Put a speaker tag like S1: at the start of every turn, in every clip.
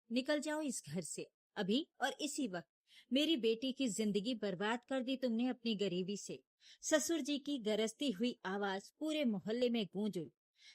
S1: निकल जाओ इस घर से, अभी और इसी वक्त। मेरी बेटी की जिंदगी बर्बाद कर दी तुमने अपनी गरीबी से। ससुर जी की गरजती हुई आवाज पूरे मोहल्ले में गूंज उठी।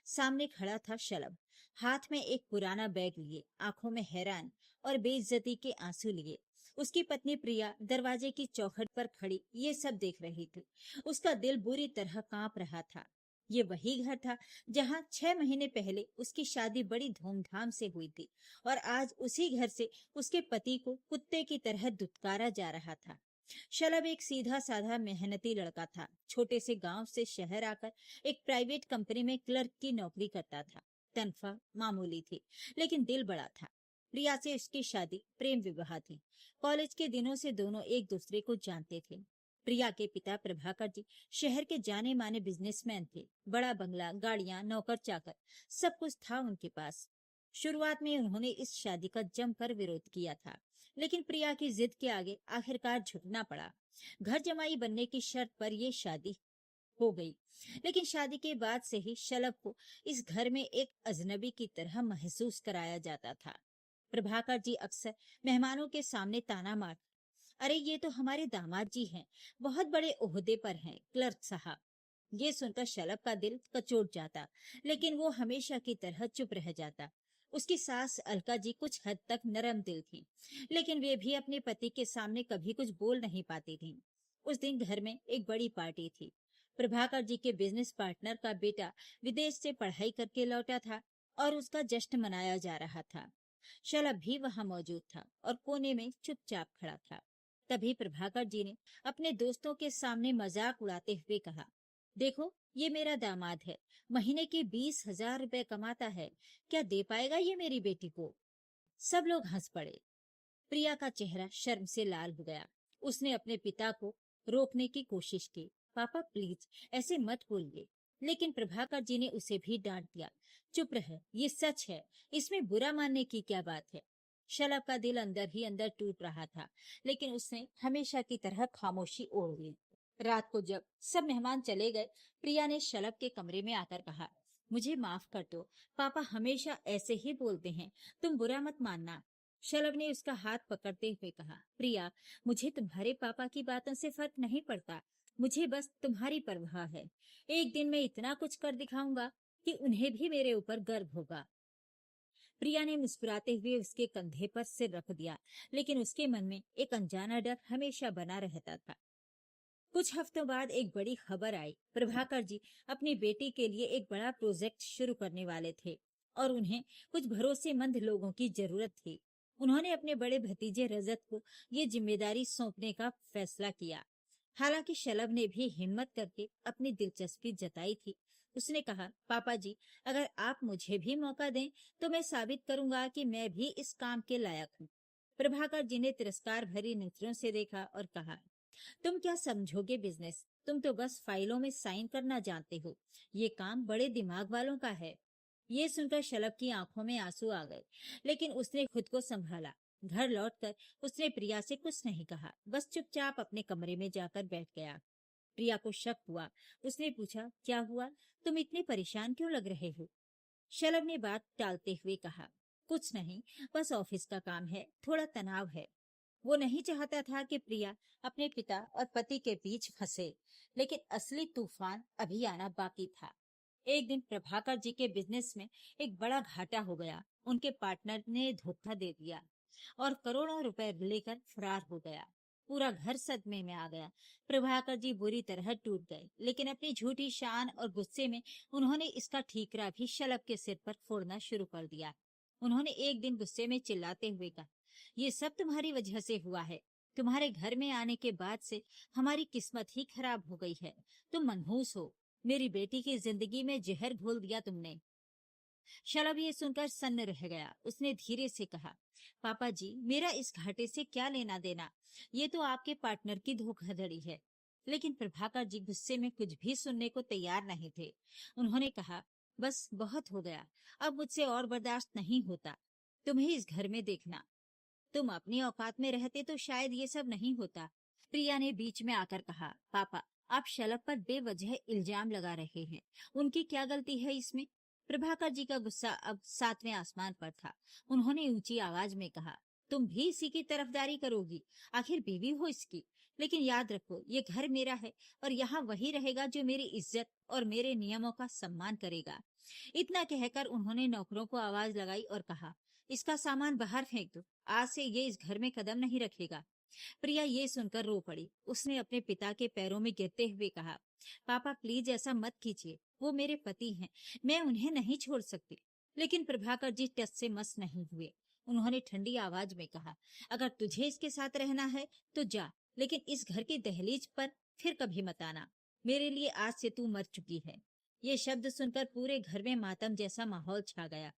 S1: सामने खड़ा था शलभ, हाथ में एक पुराना बैग लिए, आंखों में हैरान और बेइज्जती के आंसू लिए। उसकी पत्नी प्रिया दरवाजे की चौखट पर खड़ी ये सब देख रही थी। उसका दिल बुरी तरह कांप रहा था। ये वही घर था जहां 6 महीने पहले उसकी शादी बड़ी धूमधाम से हुई थी, और आज उसी घर से उसके पति को कुत्ते की तरह दुत्कारा जा रहा था। शलभ एक सीधा साधा मेहनती लड़का था। छोटे से गांव से शहर आकर एक प्राइवेट कंपनी में क्लर्क की नौकरी करता था। तनख्वाह मामूली थी, लेकिन दिल बड़ा था। प्रिया से उसकी शादी प्रेम विवाह थी। कॉलेज के दिनों से दोनों एक दूसरे को जानते थे। प्रिया के पिता प्रभाकर जी शहर के जाने माने बिजनेसमैन थे। बड़ा बंगला, गाड़ियां, नौकर चाकर, सब कुछ था उनके पास। शुरुआत में उन्होंने इस शादी का जमकर विरोध किया था, लेकिन प्रिया की जिद के आगे आखिरकार झुकना पड़ा। घर जमाई बनने की शर्त पर यह शादी हो गई। लेकिन शादी के बाद से ही शलभ को इस घर में एक अजनबी की तरह महसूस कराया जाता था। प्रभाकर जी अक्सर मेहमानों के सामने ताना मार, अरे ये तो हमारे दामाद जी हैं, बहुत बड़े ओहदे पर हैं, क्लर्क साहब। ये सुनकर शलभ का दिल कचोट जाता, लेकिन वो हमेशा की तरह चुप रह जाता। उसकी सास अलका जी कुछ हद तक नरम दिल थी, लेकिन वे भी अपने पति के सामने कभी कुछ बोल नहीं पाती थीं। उस दिन घर में एक बड़ी पार्टी थी। प्रभाकर जी के बिजनेस पार्टनर का बेटा विदेश से पढ़ाई करके लौटा था और उसका जश्न मनाया जा रहा था। शलभ भी वहां मौजूद था और कोने में चुपचाप खड़ा था। तभी प्रभाकर जी ने अपने दोस्तों के सामने मजाक उड़ाते हुए कहा, देखो ये मेरा दामाद है, महीने के 20,000 रुपए कमाता है, क्या दे पाएगा ये मेरी बेटी को? सब लोग हंस पड़े। प्रिया का चेहरा शर्म से लाल हो गया। उसने अपने पिता को रोकने की कोशिश की, पापा प्लीज ऐसे मत बोलिए। लेकिन प्रभाकर जी ने उसे भी डांट दिया, चुप रह, ये सच है, इसमें बुरा मानने की क्या बात है। शलभ का दिल अंदर ही अंदर टूट रहा था, लेकिन उसने हमेशा की तरह खामोशी ओढ़ ली। रात को जब सब मेहमान चले गए, प्रिया ने शलभ के कमरे में आकर कहा, मुझे माफ कर दो, पापा हमेशा ऐसे ही बोलते हैं, तुम बुरा मत मानना। शलभ ने उसका हाथ पकड़ते हुए कहा, प्रिया, मुझे तुम्हारे पापा की बातों से फर्क नहीं पड़ता, मुझे बस तुम्हारी परवाह है। एक दिन मैं इतना कुछ कर दिखाऊंगा कि उन्हें भी मेरे ऊपर गर्व होगा। प्रिया ने मुस्कुराते हुए उसके कंधे पर सिर रख दिया, लेकिन उसके मन में एक अनजाना डर हमेशा बना रहता था। कुछ हफ्तों बाद एक बड़ी खबर आई। प्रभाकर जी अपनी बेटी के लिए एक बड़ा प्रोजेक्ट शुरू करने वाले थे और उन्हें कुछ भरोसेमंद लोगों की जरूरत थी। उन्होंने अपने बड़े भतीजे रजत को ये जिम्मेदारी सौंपने का फैसला किया। हालांकि शलभ ने भी हिम्मत करके अपनी दिलचस्पी जताई थी। उसने कहा, पापा जी, अगर आप मुझे भी मौका दें तो मैं साबित करूंगा कि मैं भी इस काम के लायक हूँ। प्रभाकर जी ने तिरस्कार भरी नजरों से देखा और कहा, तुम क्या समझोगे बिजनेस, तुम तो बस फाइलों में साइन करना जानते हो, ये काम बड़े दिमाग वालों का है। ये सुनकर शलभ की आंखों में आंसू आ गए, लेकिन उसने खुद को संभाला। घर लौटकर उसने प्रिया से कुछ नहीं कहा, बस चुपचाप अपने कमरे में जाकर बैठ गया। प्रिया को शक हुआ। उसने पूछा, क्या हुआ, तुम इतने परेशान क्यों लग रहे हो? शलभ ने बात टालते हुए कहा, कुछ नहीं, बस ऑफिस का काम है, थोड़ा तनाव है। वो नहीं चाहता था कि प्रिया अपने पिता और पति के बीच फंसे, लेकिन असली तूफान अभी आना बाकी था। एक दिन प्रभाकर जी के बिजनेस में एक बड़ा घाटा हो गया। उनके पार्टनर ने धोखा दे दिया और करोड़ों रुपए लेकर फरार हो गया। पूरा घर सदमे में आ गया। प्रभाकर जी बुरी तरह टूट गए, लेकिन अपनी झूठी शान और गुस्से में उन्होंने इसका ठीकरा भी शलभ के सिर पर फोड़ना शुरू कर दिया। उन्होंने एक दिन गुस्से में चिल्लाते हुए कहा, ये सब तुम्हारी वजह से हुआ है। तुम्हारे घर में आने के बाद से हमारी किस्मत ही खराब हो गई है। तुम मनहूस हो, मेरी बेटी की जिंदगी में जहर घोल दिया तुमने। शलभ ये सुनकर सन्न रह गया। उसने धीरे से कहा, पापा जी, मेरा इस घाटे से क्या लेना देना, ये तो आपके पार्टनर की धोखाधड़ी है। लेकिन प्रभाकर जी गुस्से में कुछ भी सुनने को तैयार नहीं थे। उन्होंने कहा, बस बहुत हो गया, अब मुझसे और बर्दाश्त नहीं होता। तुम्हें इस घर में देखना, तुम अपनी औकात में रहते तो शायद ये सब नहीं होता। प्रिया ने बीच में आकर कहा, पापा, आप शलभ पर बेवजह इल्जाम लगा रहे हैं, उनकी क्या गलती है इसमें? प्रभाकर जी का गुस्सा अब सातवें आसमान पर था। उन्होंने ऊंची आवाज में कहा, तुम भी इसी की तरफदारी करोगी? आखिर बीवी हो इसकी। लेकिन याद रखो, ये घर मेरा है और यहाँ वही रहेगा जो मेरी इज्जत और मेरे नियमों का सम्मान करेगा। इतना कहकर उन्होंने नौकरों को आवाज लगाई और कहा, इसका सामान बाहर फेंक दो। आज से ये इस घर में कदम नहीं रखेगा। प्रिया ये सुनकर रो पड़ी। उसने अपने पिता के पैरों में गिरते हुए कहा, पापा प्लीज ऐसा मत कीजिए, वो मेरे पति हैं, मैं उन्हें नहीं छोड़ सकती। लेकिन प्रभाकर जी टस से मस नहीं हुए। उन्होंने ठंडी आवाज में कहा, अगर तुझे इसके साथ रहना है तो जा, लेकिन इस घर की दहलीज पर फिर कभी मत आना। मेरे लिए आज से तू मर चुकी है। ये शब्द सुनकर पूरे घर में मातम जैसा माहौल छा गया।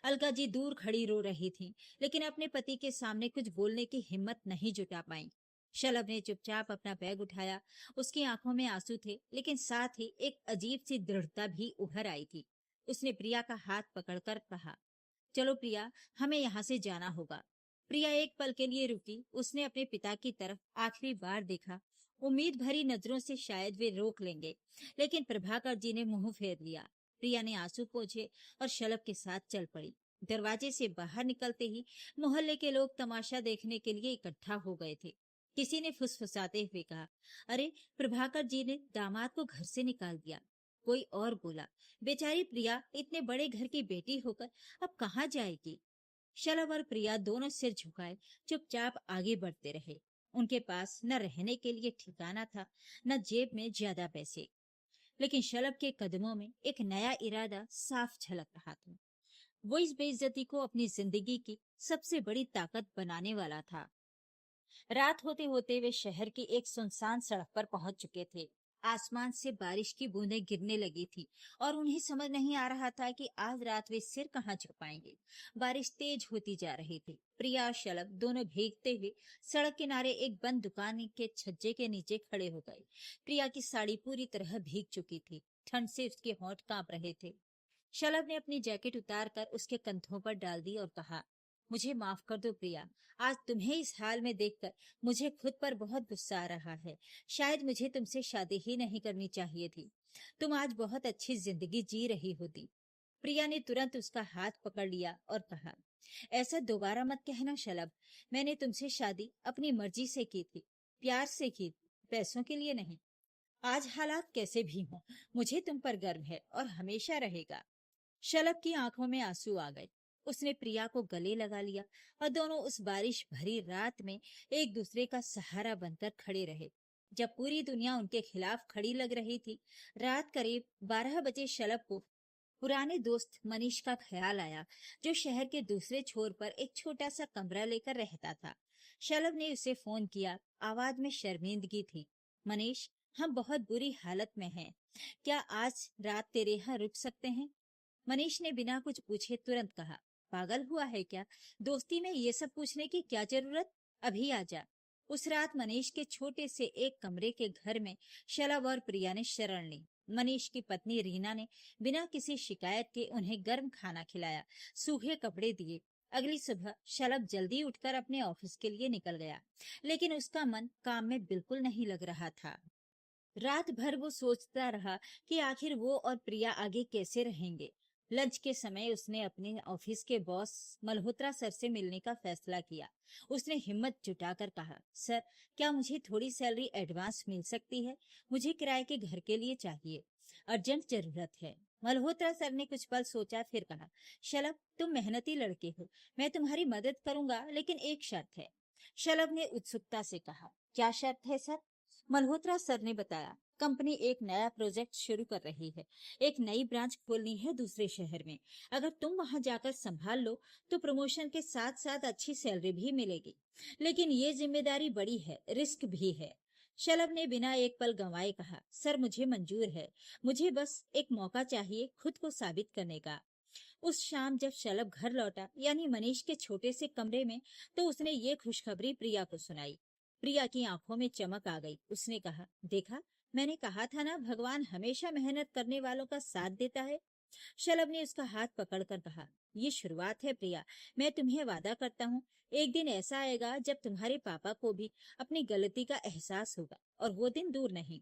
S1: अलका जी दूर खड़ी रो रही थी, लेकिन अपने पति के सामने कुछ बोलने की हिम्मत नहीं जुटा पाई। शलभ ने चुपचाप अपना बैग उठाया। उसकी आंखों में आंसू थे, लेकिन साथ ही एक अजीब सी दृढ़ता भी उभर आई थी। उसने प्रिया का हाथ पकड़कर कहा, चलो प्रिया, हमें यहाँ से जाना होगा। प्रिया एक पल के लिए रुकी। उसने अपने पिता की तरफ आखिरी बार देखा। उम्मीद भरी नजरों से शायद वे रोक लेंगे, लेकिन प्रभाकर जी ने मुंह फेर लिया। प्रिया ने आंसू पोंछे और शलभ के साथ चल पड़ी। दरवाजे से बाहर निकलते ही मोहल्ले के लोग तमाशा देखने के लिए इकट्ठा हो गए थे। किसी ने फुसफुसाते हुए कहा, अरे प्रभाकर जी ने दामाद को घर से निकाल दिया। कोई और बोला, बेचारी प्रिया इतने बड़े घर की बेटी होकर अब कहाँ जाएगी। शलभ और प्रिया दोनों सिर झुकाए चुपचाप आगे बढ़ते रहे। उनके पास न रहने के लिए ठिकाना था, न जेब में ज्यादा पैसे। लेकिन शलभ के कदमों में एक नया इरादा साफ झलक रहा था। वो इस बेइज्जती को अपनी जिंदगी की सबसे बड़ी ताकत बनाने वाला था। रात होते होते वे शहर की एक सुनसान सड़क पर पहुंच चुके थे। आसमान से बारिश की बूंदें गिरने लगी थी और उन्हें समझ नहीं आ रहा था कि आज रात वे सिर कहाँ छुपाएंगे। बारिश तेज होती जा रही थी। प्रिया और शलभ दोनों भीगते हुए सड़क किनारे एक बंद दुकान के छज्जे के नीचे खड़े हो गए। प्रिया की साड़ी पूरी तरह भीग चुकी थी। ठंड से उसके होंठ कांप रहे थे। शलभ ने अपनी जैकेट उतारकर उसके कंधों पर डाल दी और कहा, मुझे माफ कर दो प्रिया, आज तुम्हें इस हाल में देखकर मुझे खुद पर बहुत गुस्सा आ रहा है। शायद मुझे तुमसे शादी ही नहीं करनी चाहिए थी। तुम आज बहुत अच्छी जिंदगी जी रही होती। प्रिया ने तुरंत उसका हाथ पकड़ लिया और कहा, ऐसा दोबारा मत कहना शलभ। मैंने तुमसे शादी अपनी मर्जी से की थी, प्यार से की थी, पैसों के लिए नहीं। आज हालात कैसे भी हों, मुझे तुम पर गर्व है और हमेशा रहेगा। शलभ की आंखों में आंसू आ गए। उसने प्रिया को गले लगा लिया और दोनों उस बारिश भरी रात में एक दूसरे का सहारा बनकर खड़े रहे। जब पूरी दुनिया उनके खिलाफ खड़ी लग रही थी, रात करीब 12 बजे शलभ को पुराने दोस्त मनीष का ख्याल आया, जो शहर के दूसरे छोर पर एक छोटा सा कमरा लेकर रहता था। शलभ ने उसे फोन किया। आवाज में शर्मिंदगी थी। मनीष, हम बहुत बुरी हालत में हैं। क्या आज रात तेरे यहाँ रुक सकते हैं? मनीष ने बिना कुछ पूछे तुरंत कहा, पागल हुआ है क्या? दोस्ती में ये सब पूछने की क्या जरूरत? अभी आ जा। उस रात मनीष के छोटे से एक कमरे के घर में शलभ और प्रिया ने शरण ली। मनीष की पत्नी रीना ने बिना किसी शिकायत के उन्हें गर्म खाना खिलाया, सूखे कपड़े दिए। अगली सुबह शलभ जल्दी उठकर अपने ऑफिस के लिए निकल गया, लेकिन उसका मन काम में बिल्कुल नहीं लग रहा था। रात भर वो सोचता रहा कि आखिर वो और प्रिया आगे कैसे रहेंगे। लंच के समय उसने अपने ऑफिस के बॉस मल्होत्रा सर से मिलने का फैसला किया। उसने हिम्मत जुटाकर कहा, सर, क्या मुझे थोड़ी सैलरी एडवांस मिल सकती है? मुझे किराए के घर के लिए चाहिए, अर्जेंट जरूरत है। मल्होत्रा सर ने कुछ पल सोचा, फिर कहा, शलभ, तुम मेहनती लड़के हो, मैं तुम्हारी मदद करूंगा, लेकिन एक शर्त है। शलभ ने उत्सुकता से कहा, क्या शर्त है सर? मल्होत्रा सर ने बताया, कंपनी एक नया प्रोजेक्ट शुरू कर रही है। एक नई ब्रांच खोलनी है दूसरे शहर में। अगर तुम वहां जाकर संभाल लो तो प्रमोशन के साथ साथ अच्छी सैलरी भी मिलेगी, लेकिन ये जिम्मेदारी बड़ी है, रिस्क भी है। शलभ ने बिना एक पल गंवाए कहा, सर मुझे मंजूर है, मुझे बस एक मौका चाहिए खुद को साबित करने का। उस शाम जब शलभ घर लौटा, यानी मनीष के छोटे से कमरे में, तो उसने ये खुशखबरी प्रिया को सुनाई। प्रिया की आंखों में चमक आ गई। उसने कहा, देखा, मैंने कहा था ना, भगवान हमेशा मेहनत करने वालों का साथ देता है। शलभ ने उसका हाथ पकड़कर कहा, ये शुरुआत है प्रिया। मैं तुम्हें वादा करता हूँ, एक दिन ऐसा आएगा जब तुम्हारे पापा को भी अपनी गलती का एहसास होगा, और वो दिन दूर नहीं।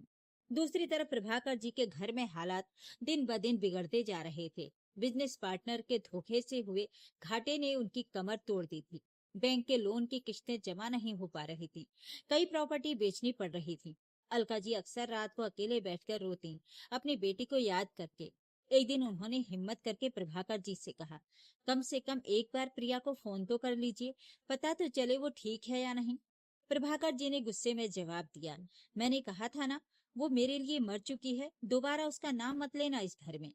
S1: दूसरी तरफ प्रभाकर जी के घर में हालात दिन ब दिन बिगड़ते जा रहे थे। बिजनेस पार्टनर के धोखे से हुए घाटे ने उनकी कमर तोड़ दी थी। बैंक के लोन की किश्तें जमा नहीं हो पा रही थी। कई प्रॉपर्टी बेचनी पड़ रही थी। अलका जी अक्सर रात को अकेले बैठकर रोती, अपनी बेटी को याद करके। एक दिन उन्होंने हिम्मत करके प्रभाकर जी से कहा, कम से कम एक बार प्रिया को फोन तो कर लीजिए, पता तो चले वो ठीक है या नहीं। प्रभाकर जी ने गुस्से में जवाब दिया, मैंने कहा था ना, वो मेरे लिए मर चुकी है, दोबारा उसका नाम मत लेना इस घर में।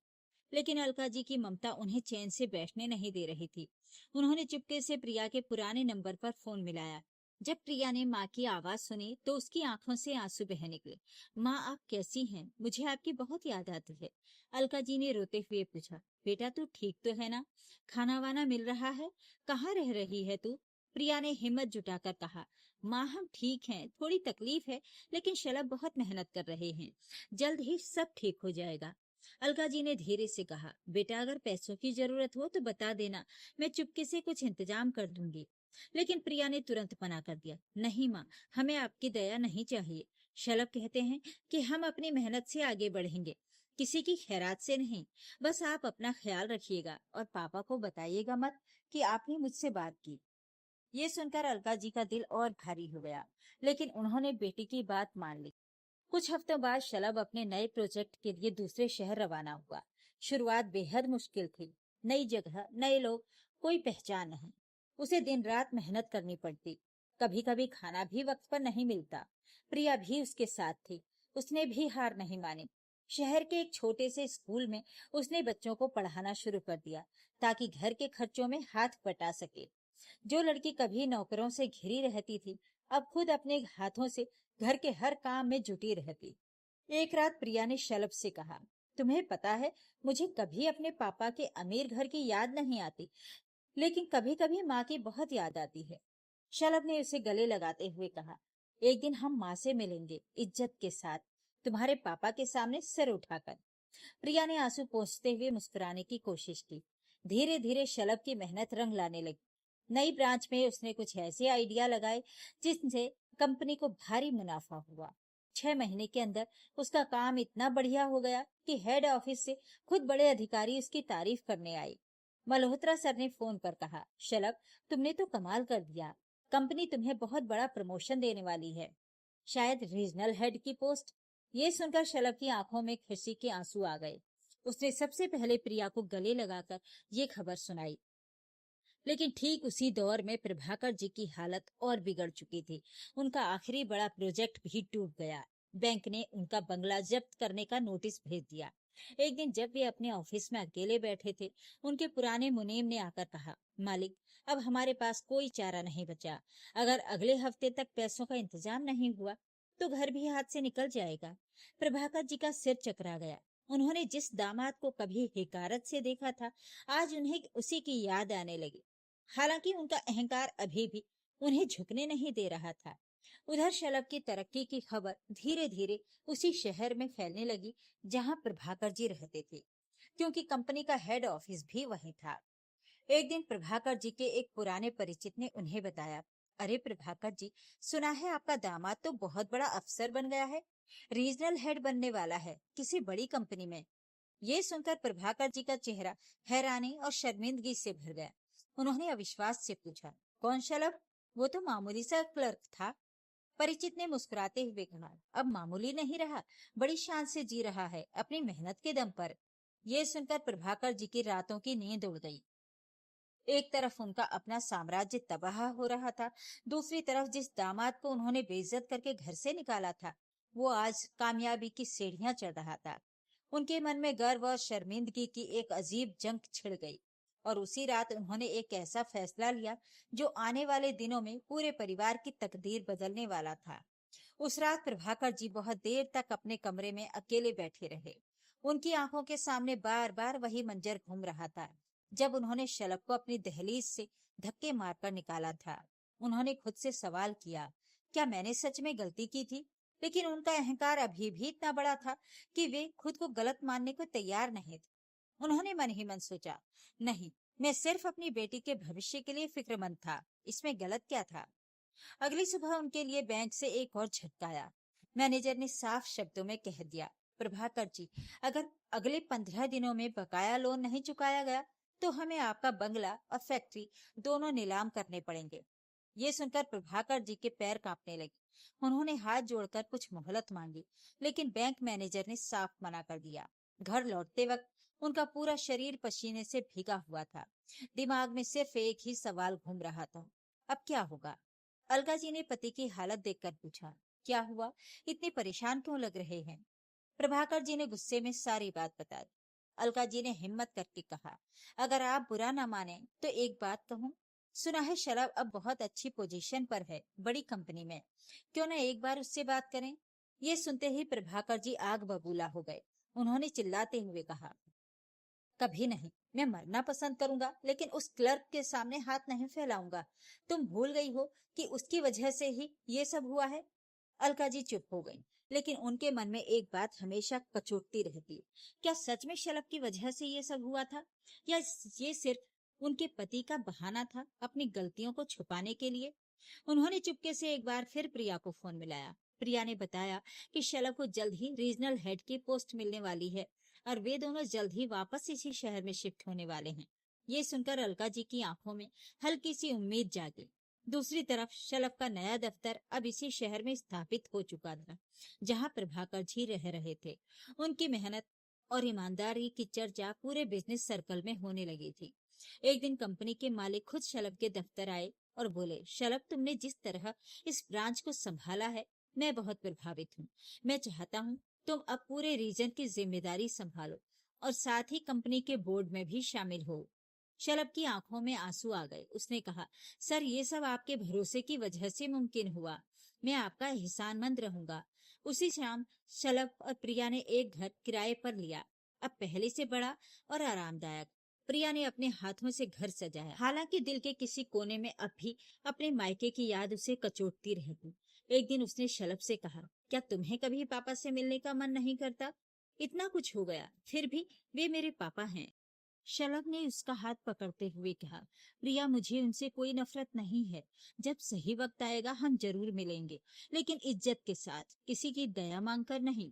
S1: लेकिन अलका जी की ममता उन्हें चैन से बैठने नहीं दे रही थी। उन्होंने चुपके से प्रिया के पुराने नंबर पर फोन मिलाया। जब प्रिया ने माँ की आवाज सुनी तो उसकी आंखों से आंसू बह निकले। माँ, आप कैसी हैं? मुझे आपकी बहुत याद आती है। अलका जी ने रोते हुए पूछा, बेटा तू ठीक तो है ना? खाना वाना मिल रहा है? कहाँ रह रही है तू? प्रिया ने हिम्मत जुटाकर कहा, माँ हम ठीक हैं, थोड़ी तकलीफ है, लेकिन शलभ बहुत मेहनत कर रहे हैं, जल्द ही सब ठीक हो जाएगा। अलका जी ने धीरे से कहा, बेटा अगर पैसों की जरूरत हो तो बता देना, मैं चुपके से कुछ इंतजाम कर दूंगी। लेकिन प्रिया ने तुरंत मना कर दिया, नहीं माँ, हमें आपकी दया नहीं चाहिए। शलभ कहते हैं कि हम अपनी मेहनत से आगे बढ़ेंगे, किसी की खैरात से नहीं। बस आप अपना ख्याल रखिएगा और पापा को बताइएगा मत कि आपने मुझसे बात की। ये सुनकर अलका जी का दिल और भारी हो गया, लेकिन उन्होंने बेटी की बात मान ली। कुछ हफ्तों बाद शलभ अपने नए प्रोजेक्ट के लिए दूसरे शहर रवाना हुआ। शुरुआत बेहद मुश्किल थी। नई जगह, नए लोग, कोई पहचान नहीं। उसे दिन रात मेहनत करनी पड़ती। कभी कभी खाना भी वक्त पर नहीं मिलता। प्रिया भी उसके साथ थी। उसने भी हार नहीं मानी। शहर के एक छोटे से स्कूल में उसने बच्चों को पढ़ाना शुरू कर दिया, ताकि घर के खर्चों में हाथ बटा सके। जो लड़की कभी नौकरों से घिरी रहती थी, अब खुद अपने हाथों से घर के हर काम में जुटी रहती। एक रात प्रिया ने शलभ से कहा, तुम्हें पता है, मुझे कभी अपने पापा के अमीर घर की याद नहीं आती, लेकिन कभी कभी माँ की बहुत याद आती है। शलभ ने उसे गले लगाते हुए कहा, एक दिन हम माँ से मिलेंगे, इज्जत के साथ, तुम्हारे पापा के सामने सिर उठाकर। प्रिया ने आंसू पोंछते हुए मुस्कुराने की कोशिश की। धीरे धीरे शलभ की मेहनत रंग लाने लगी। नई ब्रांच में उसने कुछ ऐसे आइडिया लगाए जिनसे कंपनी को भारी मुनाफा हुआ। 6 महीने के अंदर उसका काम इतना बढ़िया हो गया कि हेड ऑफिस से खुद बड़े अधिकारी उसकी तारीफ करने आए। मल्होत्रा सर ने फोन पर कहा, शलभ तुमने तो कमाल कर दिया, कंपनी तुम्हें बहुत बड़ा प्रमोशन देने वाली है, शायद रीजनल हेड की पोस्ट। ये सुनकर शलभ की आंखों में खुशी के आंसू आ गए। उसने सबसे पहले प्रिया को गले लगाकर ये खबर सुनाई। लेकिन ठीक उसी दौर में प्रभाकर जी की हालत और बिगड़ चुकी थी। उनका आखिरी बड़ा प्रोजेक्ट भी टूट गया। बैंक ने उनका बंगला जब्त करने का नोटिस भेज दिया। एक दिन जब वे अपने ऑफिस में अकेले बैठे थे, उनके पुराने मुनीम ने आकर कहा, मालिक अब हमारे पास कोई चारा नहीं बचा। अगर अगले हफ्ते तक पैसों का इंतजाम नहीं हुआ तो घर भी हाथ से निकल जाएगा। प्रभाकर जी का सिर चकरा गया। उन्होंने जिस दामाद को कभी हिकारत से देखा था, आज उन्हें उसी की याद आने लगी। हालांकि उनका अहंकार अभी भी उन्हें झुकने नहीं दे रहा था। उधर शलभ की तरक्की की खबर धीरे धीरे उसी शहर में फैलने लगी जहां प्रभाकर जी रहते थे, क्योंकि कंपनी का हेड ऑफिस भी वहीं था। एक दिन प्रभाकर जी के एक पुराने परिचित ने उन्हें बताया, अरे प्रभाकर जी, सुना है आपका दामाद तो बहुत बड़ा अफसर बन गया है, रीजनल हेड बनने वाला है किसी बड़ी कंपनी में। ये सुनकर प्रभाकर जी का चेहरा हैरानी और शर्मिंदगी से भर गया। उन्होंने अविश्वास से पूछा, कौन शलभ? वो तो मामूली सा क्लर्क था। परिचित ने मुस्कुराते हुए कहा, अब मामूली नहीं रहा, बड़ी शान से जी रहा है अपनी मेहनत के दम पर। ये सुनकर प्रभाकर जी की रातों की नींद उड़ गई। एक तरफ उनका अपना साम्राज्य तबाह हो रहा था, दूसरी तरफ जिस दामाद को उन्होंने बेइज्जत करके घर से निकाला था, वो आज कामयाबी की सीढ़ियां चढ़ रहा था। उनके मन में गर्व और शर्मिंदगी की एक अजीब जंग छिड़ गई और उसी रात उन्होंने एक ऐसा फैसला लिया जो आने वाले दिनों में पूरे परिवार की तकदीर बदलने वाला था। उस रात प्रभाकर जी बहुत देर तक अपने कमरे में अकेले बैठे रहे। उनकी आंखों के सामने बार बार वही मंजर घूम रहा था जब उन्होंने शलभ को अपनी दहलीज से धक्के मारकर निकाला था। उन्होंने खुद से सवाल किया, क्या मैंने सच में गलती की थी? लेकिन उनका अहंकार अभी भी इतना बड़ा था कि वे खुद को गलत मानने को तैयार नहीं थे। उन्होंने मन ही मन सोचा, नहीं, मैं सिर्फ अपनी बेटी के भविष्य के लिए फिक्रमंद था, इसमें गलत क्या था। अगली सुबह उनके लिए बैंक से एक और झटका आया। मैनेजर ने साफ शब्दों में कह दिया, प्रभाकर जी, अगर अगले 15 दिनों में बकाया लोन नहीं चुकाया गया तो हमें आपका बंगला और फैक्ट्री दोनों नीलाम करने पड़ेंगे। ये सुनकर प्रभाकर जी के पैर कांपने लगे। उन्होंने हाथ जोड़कर कुछ मोहलत मांगी, लेकिन बैंक मैनेजर ने साफ मना कर दिया। घर लौटते वक्त उनका पूरा शरीर पसीने से भीगा हुआ था। दिमाग में सिर्फ एक ही सवाल घूम रहा था, अब क्या होगा? अलका जी ने पति की हालत देखकर पूछा, क्या हुआ? इतने परेशान क्यों लग रहे हैं? प्रभाकर जी ने गुस्से में सारी बात बता दी। अलका जी ने हिम्मत करके कहा, अगर आप बुरा ना माने तो एक बात कहूँ। सुना है शलभ अब बहुत अच्छी पोजीशन पर है, बड़ी कंपनी में। क्यों ना एक बार उससे बात करें? ये सुनते ही प्रभाकर जी आग बबूला हो गए। उन्होंने चिल्लाते हुए कहा, कभी नहीं। मैं मरना पसंद करूंगा, लेकिन उस क्लर्क के सामने हाथ नहीं फैलाऊंगा। तुम भूल गई हो कि उसकी वजह से ही ये सब हुआ है। अलका जी चुप हो गई, लेकिन उनके मन में एक बात हमेशा कचोटती रहती। क्या सच में शलभ की वजह से ये सब हुआ था, या ये सिर्फ उनके पति का बहाना था अपनी गलतियों को छुपाने के लिए? उन्होंने चुपके से एक बार फिर प्रिया को फोन मिलाया। प्रिया ने बताया कि शलभ को जल्द ही रीजनल हेड की पोस्ट मिलने वाली है और वे दोनों जल्द ही वापस इसी शहर में शिफ्ट होने वाले हैं। ये सुनकर अलका जी की आंखों में हल्की सी उम्मीद जागी। दूसरी तरफ शलभ का नया दफ्तर अब इसी शहर में स्थापित हो चुका था, जहां प्रभाकर जी रह रहे थे। उनकी मेहनत और ईमानदारी की चर्चा पूरे बिजनेस सर्कल में होने लगी थी। एक दिन कंपनी के मालिक खुद शलभ के दफ्तर आए और बोले, शलभ, तुमने जिस तरह इस ब्रांच को संभाला है, मैं बहुत प्रभावित हूँ। मैं चाहता हूँ तुम अब पूरे रीजन की जिम्मेदारी संभालो और साथ ही कंपनी के बोर्ड में भी शामिल हो। शलभ की आंखों में आंसू आ गए। उसने कहा, सर, ये सब आपके भरोसे की वजह से मुमकिन हुआ। मैं आपका एहसानमंद रहूंगा। उसी शाम शलभ और प्रिया ने एक घर किराए पर लिया, अब पहले से बड़ा और आरामदायक। प्रिया ने अपने हाथों से घर सजाया, हालांकि दिल के किसी कोने में अब भी अपने मायके की याद उसे कचोटती रहती। एक दिन उसने शलभ से कहा, क्या तुम्हें कभी पापा से मिलने का मन नहीं करता? इतना कुछ हो गया, फिर भी वे मेरे पापा हैं। शलभ ने उसका हाथ पकड़ते हुए कहा, प्रिया, मुझे उनसे कोई नफरत नहीं है। जब सही वक्त आएगा हम जरूर मिलेंगे, लेकिन इज्जत के साथ, किसी की दया मांगकर नहीं।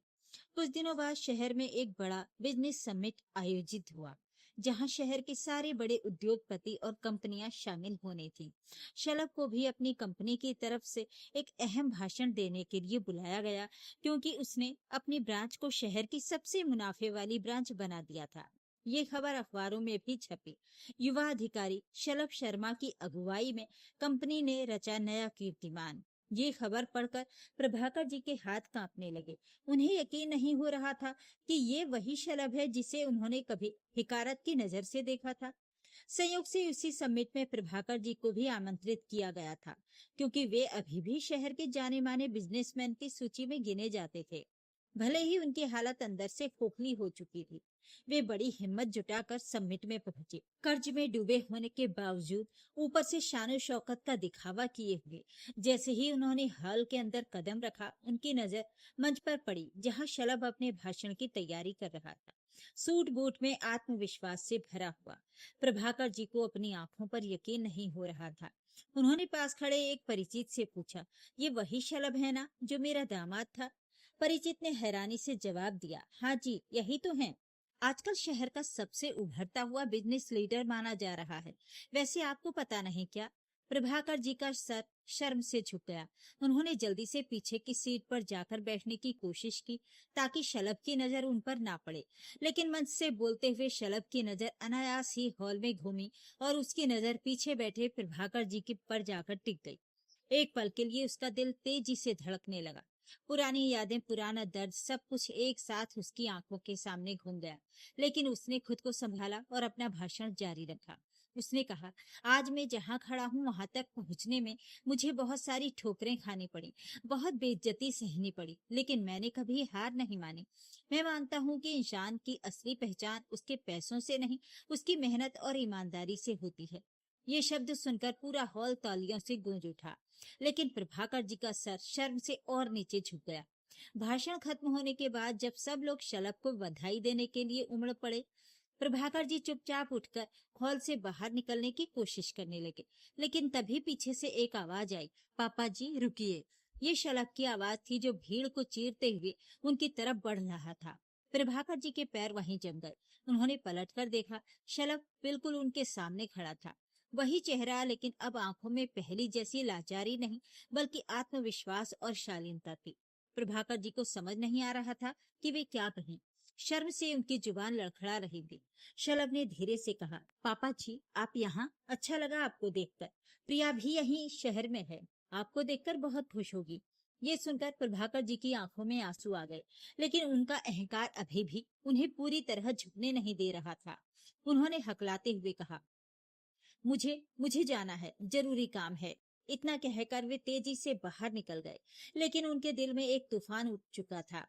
S1: कुछ दिनों बाद शहर में एक बड़ा बिजनेस समिट आयोजित हुआ, जहां शहर के सारे बड़े उद्योगपति और कंपनियां शामिल होने थी। शलभ को भी अपनी कंपनी की तरफ से एक अहम भाषण देने के लिए बुलाया गया, क्योंकि उसने अपनी ब्रांच को शहर की सबसे मुनाफे वाली ब्रांच बना दिया था। ये खबर अखबारों में भी छपी। युवा अधिकारी शलभ शर्मा की अगुवाई में कंपनी ने रचा नया कीर्तिमान। ये खबर पढ़कर प्रभाकर जी के हाथ कांपने लगे। उन्हें यकीन नहीं हो रहा था कि ये वही शलभ है जिसे उन्होंने कभी हिकारत की नजर से देखा था। संयोग से उसी समिट में प्रभाकर जी को भी आमंत्रित किया गया था, क्योंकि वे अभी भी शहर के जाने माने बिजनेसमैन की सूची में गिने जाते थे। भले ही उनकी हालत अंदर से खोखली हो चुकी थी, वे बड़ी हिम्मत जुटाकर समिट में पहुंचे। कर्ज में डूबे होने के बावजूद ऊपर से शानो शौकत का दिखावा किए हुए। जैसे ही उन्होंने हॉल के अंदर कदम रखा, उनकी नजर मंच पर पड़ी, जहां शलभ अपने भाषण की तैयारी कर रहा था, सूट बूट में आत्मविश्वास से भरा हुआ। प्रभाकर जी को अपनी आंखों पर यकीन नहीं हो रहा था। उन्होंने पास खड़े एक परिचित से पूछा, ये वही शलभ है ना जो मेरा दामाद था? परिचित ने हैरानी से जवाब दिया, हाँ जी, यही तो है। आजकल शहर का सबसे उभरता हुआ बिजनेस लीडर माना जा रहा है। वैसे आपको पता नहीं क्या? प्रभाकर जी का सर शर्म से झुक गया। उन्होंने जल्दी से पीछे की सीट पर जाकर बैठने की कोशिश की, ताकि शलभ की नजर उन पर ना पड़े। लेकिन मंच से बोलते हुए शलभ की नजर अनायास ही हॉल में घूमी और उसकी नजर पीछे बैठे प्रभाकर जी की पर जाकर टिक गई। एक पल के लिए उसका दिल तेजी से धड़कने लगा। पुरानी यादें, पुराना दर्द, सब कुछ एक साथ उसकी आंखों के सामने घूम गया। लेकिन उसने खुद को संभाला और अपना भाषण जारी रखा। उसने कहा, आज मैं जहां खड़ा हूं वहां तक पहुंचने में मुझे बहुत सारी ठोकरें खानी पड़ी, बहुत बेइज्जती सहनी पड़ी, लेकिन मैंने कभी हार नहीं मानी। मैं मानता हूं कि इंसान की असली पहचान उसके पैसों से नहीं, उसकी मेहनत और ईमानदारी से होती है। ये शब्द सुनकर पूरा हॉल तालियों से गूंज उठा, लेकिन प्रभाकर जी का सर शर्म से और नीचे झुक गया। भाषण खत्म होने के बाद जब सब लोग शलभ को बधाई देने के लिए उमड़ पड़े, प्रभाकर जी चुपचाप उठकर हॉल से बाहर निकलने की कोशिश करने लगे। लेकिन तभी पीछे से एक आवाज आई, पापा जी रुकिए। ये शलभ की आवाज थी जो भीड़ को चीरते हुए उनकी तरफ बढ़ रहा था। प्रभाकर जी के पैर वहीं जम गए। उन्होंने पलटकर देखा, शलभ बिल्कुल उनके सामने खड़ा था। वही चेहरा, लेकिन अब आंखों में पहली जैसी लाचारी नहीं, बल्कि आत्मविश्वास और शालीनता थी। प्रभाकर जी को समझ नहीं आ रहा था कि वे क्या कहें। शर्म से उनकी जुबान लड़खड़ा रही थी। शलभ ने धीरे से कहा, पापा जी आप यहाँ? अच्छा लगा आपको देखकर। प्रिया भी यहीं शहर में है, आपको देखकर बहुत खुश होगी। ये सुनकर प्रभाकर जी की आंखों में आंसू आ गए, लेकिन उनका अहंकार अभी भी उन्हें पूरी तरह झुकने नहीं दे रहा था। उन्होंने हकलाते हुए कहा, मुझे मुझे जाना है, जरूरी काम है। इतना कहकर वे तेजी से बाहर निकल गए, लेकिन उनके दिल में एक तूफान उठ चुका था।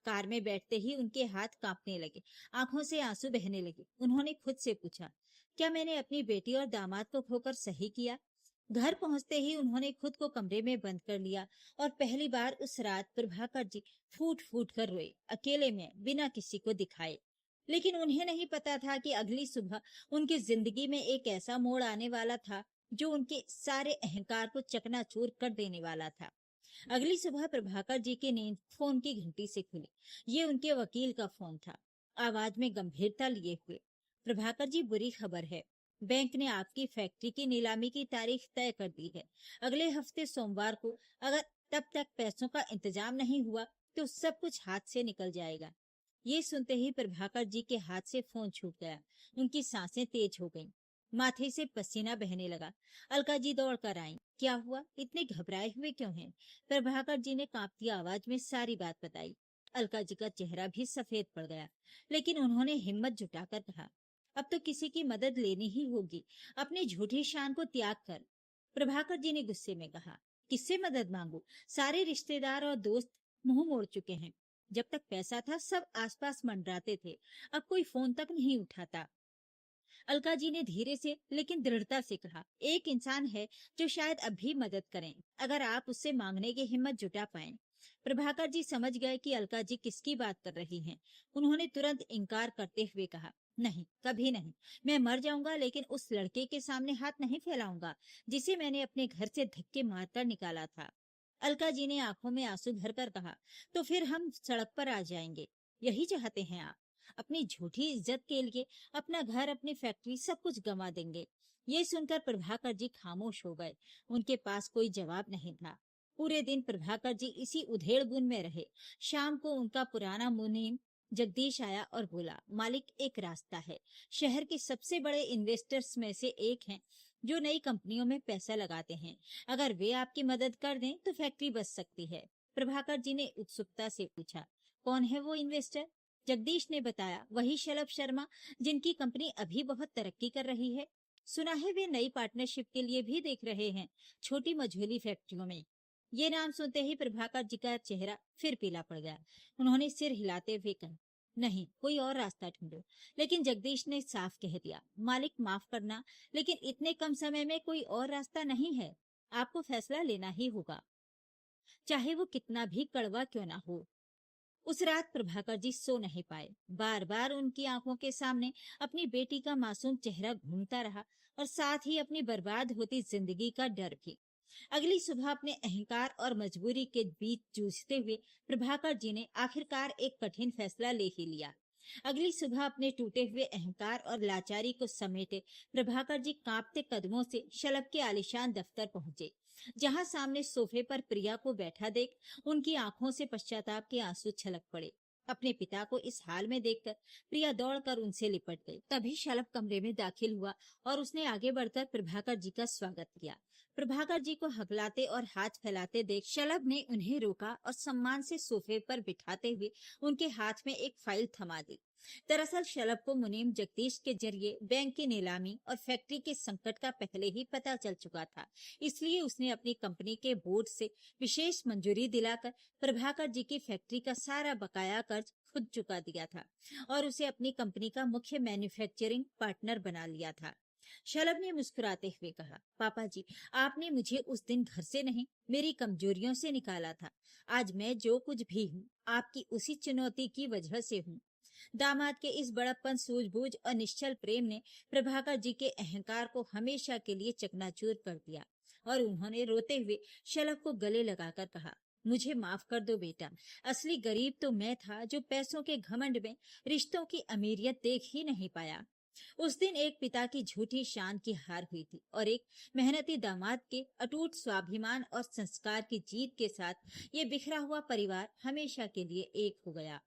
S1: कार में बैठते ही उनके हाथ कांपने लगे, आंखों से आंसू बहने लगे। उन्होंने खुद से पूछा, क्या मैंने अपनी बेटी और दामाद को खोकर सही किया? घर पहुंचते ही उन्होंने खुद को कमरे में बंद कर लिया और पहली बार उस रात प्रभाकर जी फूट फूट कर रोए, अकेले में, बिना किसी को दिखाए। लेकिन उन्हें नहीं पता था कि अगली सुबह उनकी जिंदगी में एक ऐसा मोड़ आने वाला था जो उनके सारे अहंकार को चकनाचूर कर देने वाला था। अगली सुबह प्रभाकर जी की नींद फोन की घंटी से खुली। ये उनके वकील का फोन था। आवाज में गंभीरता लिए हुए, प्रभाकर जी बुरी खबर है, बैंक ने आपकी फैक्ट्री की नीलामी की तारीख तय कर दी है। अगले हफ्ते सोमवार को अगर तब तक पैसों का इंतजाम नहीं हुआ तो सब कुछ हाथ से निकल जाएगा। ये सुनते ही प्रभाकर जी के हाथ से फोन छूट गया। उनकी सांसें तेज हो गईं, माथे से पसीना बहने लगा। अलका जी दौड़ कर आईं। क्या हुआ, इतने घबराए हुए क्यों हैं? प्रभाकर जी ने कांपती आवाज में सारी बात बताई। अलका जी का चेहरा भी सफेद पड़ गया, लेकिन उन्होंने हिम्मत जुटाकर कहा, अब तो किसी की मदद लेनी ही होगी, अपनी झूठी शान को त्याग कर। प्रभाकर जी ने गुस्से में कहा, किससे मदद मांगू? सारे रिश्तेदार और दोस्त मुंह मोड़ चुके हैं। जब तक पैसा था सब आसपास मंडराते थे, अब कोई फोन तक नहीं उठाता। अलका जी ने धीरे से लेकिन दृढ़ता से कहा, एक इंसान है जो शायद अब भी मदद करें, अगर आप उससे मांगने की हिम्मत जुटा पाए। प्रभाकर जी समझ गए कि अलका जी किसकी बात कर रही हैं। उन्होंने तुरंत इनकार करते हुए कहा, नहीं, कभी नहीं। मैं मर जाऊंगा लेकिन उस लड़के के सामने हाथ नहीं फैलाऊंगा जिसे मैंने अपने घर से धक्के मारकर निकाला था। अलका जी ने आंखों में आंसू भरकर कहा, तो फिर हम सड़क पर आ जाएंगे, यही चाहते हैं आप? अपनी झूठी इज्जत के लिए अपना घर, अपनी फैक्ट्री, सब कुछ गंवा देंगे। ये सुनकर प्रभाकर जी खामोश हो गए। उनके पास कोई जवाब नहीं था। पूरे दिन प्रभाकर जी इसी उधेड़ बुन में रहे। शाम को उनका पुराना मुनीम जगदीश आया और बोला, मालिक एक रास्ता है। शहर के सबसे बड़े इन्वेस्टर्स में से एक हैं जो नई कंपनियों में पैसा लगाते हैं। अगर वे आपकी मदद कर दें तो फैक्ट्री बच सकती है। प्रभाकर जी ने उत्सुकता से पूछा, कौन है वो इन्वेस्टर? जगदीश ने बताया, वही शलभ शर्मा जिनकी कंपनी अभी बहुत तरक्की कर रही है। सुना है वे नई पार्टनरशिप के लिए भी देख रहे हैं, छोटी मझोली फैक्ट्रियों में। ये नाम सुनते ही प्रभाकर जी का चेहरा फिर पीला पड़ गया। उन्होंने सिर हिलाते हुए कहा, नहीं, कोई और रास्ता ढूंढो। लेकिन जगदीश ने साफ कह दिया, मालिक माफ करना, लेकिन इतने कम समय में कोई और रास्ता नहीं है। आपको फैसला लेना ही होगा, चाहे वो कितना भी कड़वा क्यों ना हो। उस रात प्रभाकर जी सो नहीं पाए। बार बार उनकी आंखों के सामने अपनी बेटी का मासूम चेहरा घूमता रहा और साथ ही अपनी बर्बाद होती जिंदगी का डर भी। अगली सुबह अपने अहंकार और मजबूरी के बीच जूझते हुए प्रभाकर जी ने आखिरकार एक कठिन फैसला ले ही लिया। अगली सुबह अपने टूटे हुए अहंकार और लाचारी को समेटे प्रभाकर जी कांपते कदमों से शलभ के आलीशान दफ्तर पहुंचे, जहां सामने सोफे पर प्रिया को बैठा देख उनकी आंखों से पश्चाताप के आंसू छलक पड़े। अपने पिता को इस हाल में देखकर प्रिया दौड़कर उनसे लिपट गई। तभी शलभ कमरे में दाखिल हुआ और उसने आगे बढ़कर प्रभाकर जी का स्वागत किया। प्रभाकर जी को हकलाते और हाथ फैलाते देख शलभ ने उन्हें रोका और सम्मान से सोफे पर बिठाते हुए उनके हाथ में एक फाइल थमा दी। दरअसल शलभ को मुनीम जगदीश के जरिए बैंक की नीलामी और फैक्ट्री के संकट का पहले ही पता चल चुका था, इसलिए उसने अपनी कंपनी के बोर्ड से विशेष मंजूरी दिलाकर प्रभाकर जी की फैक्ट्री का सारा बकाया कर्ज खुद चुका दिया था और उसे अपनी कंपनी का मुख्य मैन्युफैक्चरिंग पार्टनर बना लिया था। शलभ ने मुस्कुराते हुए कहा, पापा जी, आपने मुझे उस दिन घर से नहीं, मेरी कमजोरियों से निकाला था। आज मैं जो कुछ भी हूँ, आपकी उसी चुनौती की वजह से हूँ। दामाद के इस बड़प्पन, सूझबूझ और निश्चल प्रेम ने प्रभाकर जी के अहंकार को हमेशा के लिए चकनाचूर कर दिया और उन्होंने रोते हुए शलभ को गले लगाकर कहा, मुझे माफ कर दो बेटा। असली गरीब तो मैं था जो पैसों के घमंड में रिश्तों की अमीरियत देख ही नहीं पाया। उस दिन एक पिता की झूठी शान की हार हुई थी और एक मेहनती दामाद के अटूट स्वाभिमान और संस्कार की जीत के साथ ये बिखरा हुआ परिवार हमेशा के लिए एक हो गया।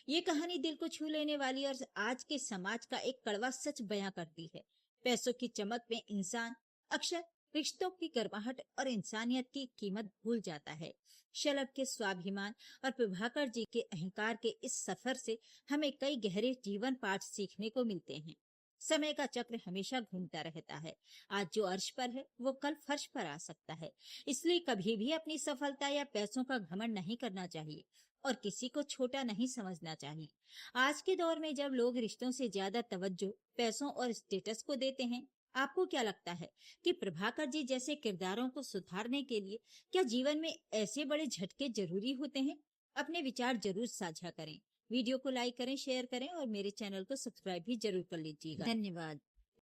S1: ये कहानी दिल को छू लेने वाली और आज के समाज का एक कड़वा सच बयां करती है। पैसों की चमक में इंसान अक्सर रिश्तों की गर्माहट और इंसानियत की कीमत भूल जाता है। शलभ के स्वाभिमान और प्रभाकर जी के अहंकार के इस सफर से हमें कई गहरे जीवन पाठ सीखने को मिलते हैं। समय का चक्र हमेशा घूमता रहता है। आज जो अर्श पर है वो कल फर्श पर आ सकता है। इसलिए कभी भी अपनी सफलता या पैसों का घमंड नहीं करना चाहिए और किसी को छोटा नहीं समझना चाहिए। आज के दौर में जब लोग रिश्तों से ज्यादा तवज्जो पैसों और स्टेटस को देते हैं, आपको क्या लगता है कि प्रभाकर जी जैसे किरदारों को सुधारने के लिए क्या जीवन में ऐसे बड़े झटके जरूरी होते हैं? अपने विचार जरूर साझा करें। वीडियो को लाइक करें, शेयर करें और मेरे चैनल को सब्सक्राइब भी जरूर कर लीजिएगा। धन्यवाद।